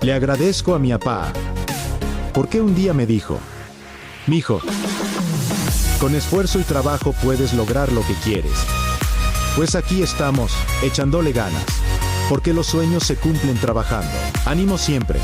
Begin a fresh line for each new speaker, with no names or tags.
Le agradezco a mi papá, porque un día me dijo: mijo, con esfuerzo y trabajo puedes lograr lo que quieres. Pues aquí estamos, echándole ganas, porque los sueños se cumplen trabajando. Ánimo siempre.